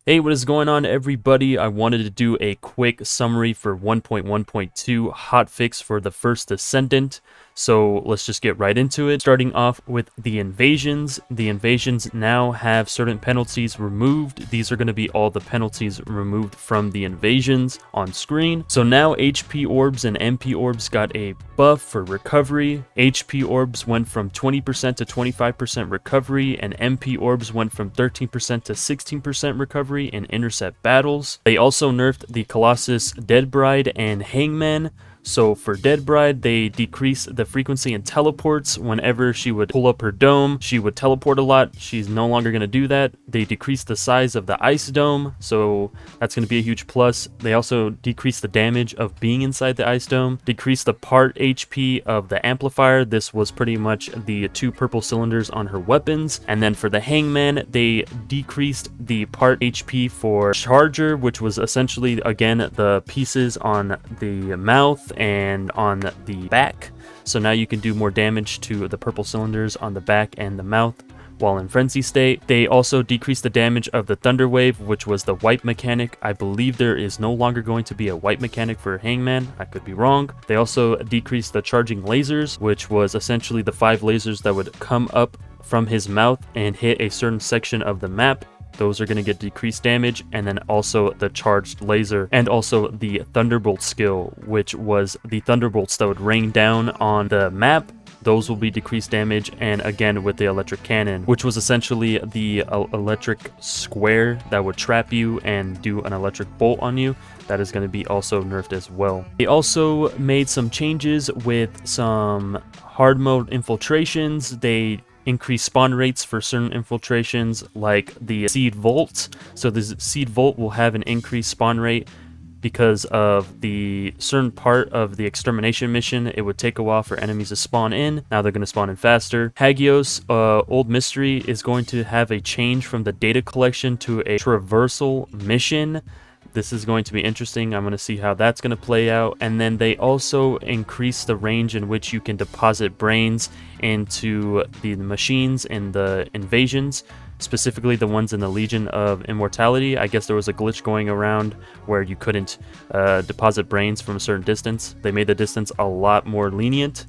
Hey, what is going on, everybody? I wanted to do a quick summary for 1.1.2 hotfix for the first Descendant. So let's just get right into it. Starting off with the invasions. The invasions now have certain penalties removed. These are going to be all the penalties removed from the invasions on screen. So now HP orbs and MP orbs got a buff for recovery. HP orbs went from 20% to 25% recovery, and MP orbs went from 13% to 16% recovery in intercept battles. They also nerfed the Colossus Dead Bride and Hangman. So for Dead Bride, they decreased the frequency in teleports. Whenever she would pull up her dome, she would teleport a lot. She's no longer going to do that. They decreased the size of the ice dome, so that's going to be a huge plus. They also decreased the damage of being inside the ice dome, decreased the part HP of the amplifier. This was pretty much the 2 purple cylinders on her weapons. And then for the Hangman, they decreased the part HP for charger, which was essentially, again, the pieces on the mouth and on the back. So now you can do more damage to the purple cylinders on the back and the mouth while in frenzy state. They also decreased the damage of the thunder wave, which was the wipe mechanic. I believe there is no longer going to be a wipe mechanic for Hangman. I could be wrong. They also decreased the charging lasers, which was essentially the 5 lasers that would come up from his mouth and hit a certain section of the map. Those are going to get decreased damage, and then also the charged laser, and also the Thunderbolt skill, which was the Thunderbolts that would rain down on the map. Those will be decreased damage, and again with the electric cannon, which was essentially the electric square that would trap you and do an electric bolt on you. That is going to be also nerfed as well. They also made some changes with some hard mode infiltrations. They increase spawn rates for certain infiltrations like the Seed Vault. So the Seed Vault will have an increased spawn rate because of the certain part of the extermination mission. It would take a while for enemies to spawn in. Now they're going to spawn in faster. Hagios, Old Mystery, is going to have a change from the data collection to a traversal mission. This is going to be interesting. I'm going to see how that's going to play out. And then they also increase the range in which you can deposit brains into the machines in the invasions, specifically the ones in the Legion of Immortality. I guess there was a glitch going around where you couldn't deposit brains from a certain distance. They made the distance a lot more lenient.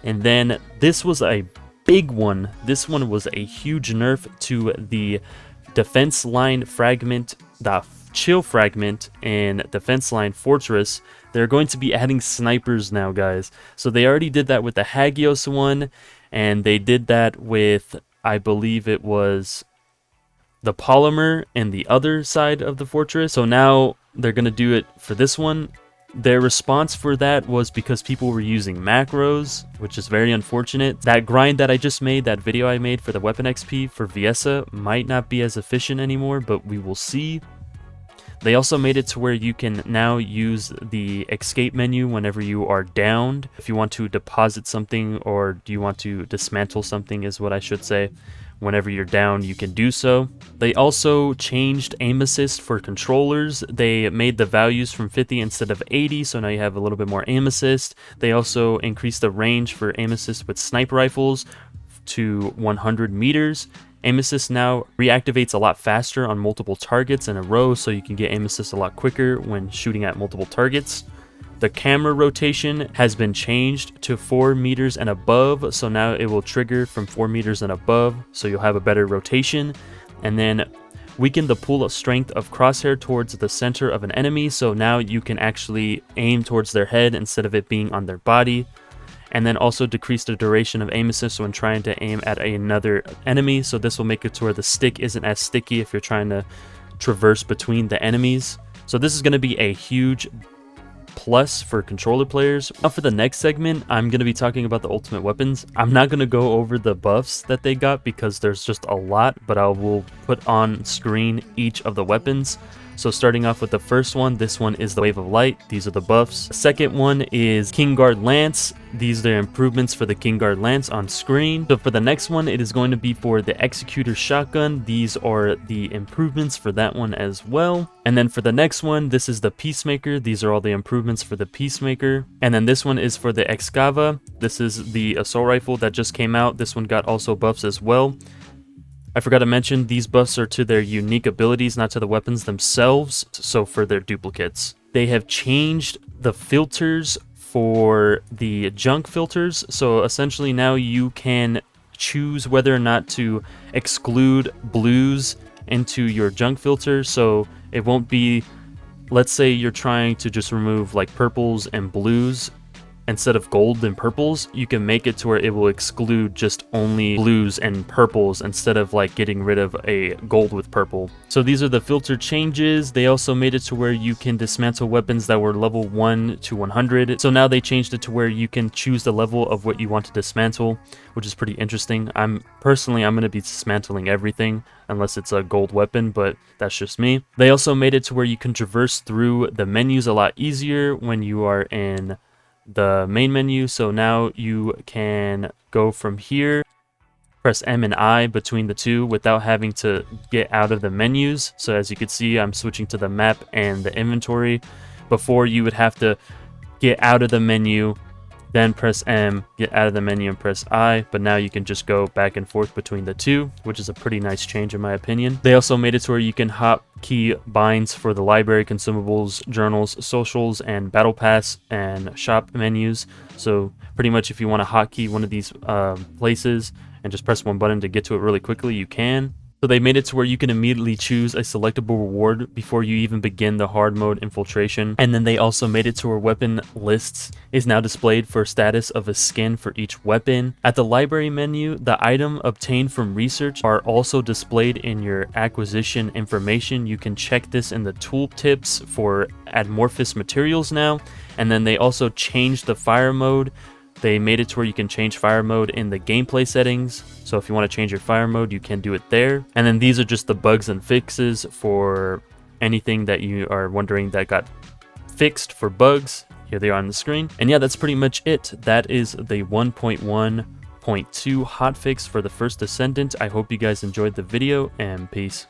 And then this was a big one. This one was a huge nerf to the defense line fragment, the chill fragment and defense line fortress. They're going to be adding snipers now, guys. So they already did that with the Hagios one, and they did that with, I believe it was the polymer and the other side of the fortress. So now they're going to do it for this one. Their response for that was because people were using macros, which is very unfortunate. That grind that I just made, that video I made for the weapon XP for Viessa, might not be as efficient anymore, but we will see. They also made it to where you can now use the escape menu whenever you are downed. If you want to deposit something, or do you want to dismantle something is what I should say. Whenever you're down, you can do so. They also changed aim assist for controllers. They made the values from 50 instead of 80, so now you have a little bit more aim assist. They also increased the range for aim assist with sniper rifles to 100 meters. Aim assist now reactivates a lot faster on multiple targets in a row, so you can get aim assist a lot quicker when shooting at multiple targets. The camera rotation has been changed to 4 meters and above, so now it will trigger from 4 meters and above, so you'll have a better rotation. And then weaken the pull of strength of crosshair towards the center of an enemy, so now you can actually aim towards their head instead of it being on their body. And then also decrease the duration of aim assist when trying to aim at another enemy, so this will make it to where the stick isn't as sticky if you're trying to traverse between the enemies. So this is going to be a huge plus for controller players. Now for the next segment, I'm going to be talking about the ultimate weapons. I'm not going to go over the buffs that they got because there's just a lot, but I will put on screen each of the weapons. So starting off with the first one, this one is the Wave of Light. These are the buffs. The second one is King Guard Lance. These are the improvements for the King Guard Lance on screen. So for the next one, it is going to be for the Executor Shotgun. These are the improvements for that one as well. And then for the next one, this is the Peacemaker. These are all the improvements for the Peacemaker. And then this one is for the Excava. This is the assault rifle that just came out. This one got also buffs as well. I forgot to mention, these buffs are to their unique abilities, not to the weapons themselves, so for their duplicates. They have changed the filters for the junk filters, so essentially now you can choose whether or not to exclude blues into your junk filter, so it won't be, let's say you're trying to just remove like purples and blues instead of gold and purples, you can make it to where it will exclude just only blues and purples instead of like getting rid of a gold with purple. So these are the filter changes. They also made it to where you can dismantle weapons that were level 1 to 100. So now they changed it to where you can choose the level of what you want to dismantle, which is pretty interesting. I'm going to be dismantling everything unless it's a gold weapon, but that's just me. They also made it to where you can traverse through the menus a lot easier when you are in the main menu. So now you can go from here, press M and I between the two without having to get out of the menus. So as you can see, I'm switching to the map and the inventory. Before, you would have to get out of the menu, then press M, get out of the menu and press I, but now you can just go back and forth between the two, which is a pretty nice change in my opinion. They also made it to where you can hotkey binds for the library, consumables, journals, socials, and battle pass and shop menus. So pretty much if you want to hotkey one of these places and just press one button to get to it really quickly, you can. So they made it to where you can immediately choose a selectable reward before you even begin the hard mode infiltration. And then they also made it to where weapon lists is now displayed for status of a skin for each weapon. At the library menu, the item obtained from research are also displayed in your acquisition information. You can check this in the tooltips for amorphous materials now. And then they also changed the fire mode. They made it to where you can change fire mode in the gameplay settings. So if you want to change your fire mode, you can do it there. And then these are just the bugs and fixes for anything that you are wondering that got fixed for bugs. Here they are on the screen. And yeah, that's pretty much it. That is the 1.1.2 hotfix for the first Descendant. I hope you guys enjoyed the video, and peace.